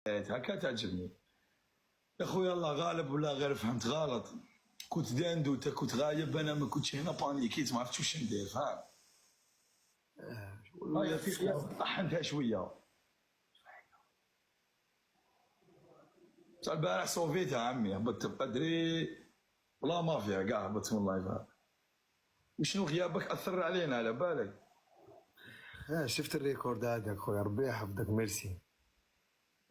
هكا تعجبني يا خويا. الله غالب ولا غير فهمت غلط. كنت داندو انت كنت غايب، انا ما كنتش هنا، بانيكيت ما عرفتش واش ندير، فاهم. هاي في قياس طحنتها شويه. بصح البارح صوفيتها عمي، هبطت بقدري ولا مافيا كاع، هبطت من اللايف. وشنو غيابك اثر علينا على بالك. شفت الريكورد هذاك خويا، ربي يحفظك، ميرسي.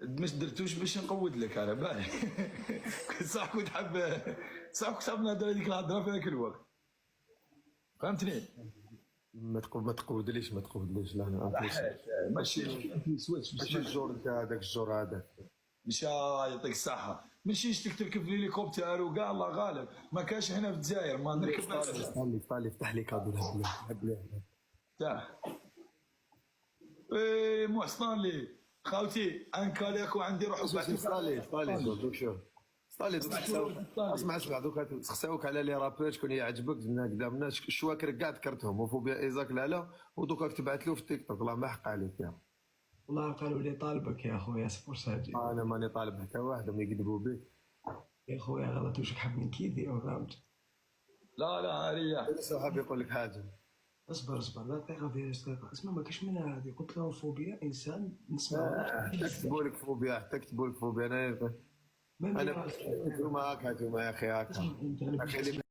مش درتوش باش نقود لك على بالك. صح كنت حاب، صح كنت حاب نهضر هذيك الهضره في ذاك الوقت، فهمتني. ما تقودليش لا انا ماشي ماشي الجور انت هذاك، الجور هذاك مشى. يعطيك الصحة. ماشي شتك تركب في الهليكوبتر وكاع، الله غالب ما كاش هنا في الجزائر، ما نركب. طالي فتح لي كادو الهبله تاع ايه محسن لي خاوتي انكاليك وعندي روح دوك شوف دوك اسمع دوك تخساوك على لي رابور شكون يعجبك قدامنا الشواكر كاع ذكرتهم، وفوبيا ايزاك لالا، ودوك راك تبعث له في التيك توك. الله ما حق عليك يا والله قالوا لي طالبك يا خويا سبور ساجي. انا ماني طالب حتى واحد، هم يكذبوا بك يا خويا غلط، واش حاب من كيدي او فهمت. لا رياح. لسه حاب يقول لك حاجه. اصبر لا دقيقه دقيقه، اسمع ما كاش منها هذه. قلت له فوبيا انسان نسمع. كتبوا لك فوبيا انا ما انتوما هاك يا اخي هاك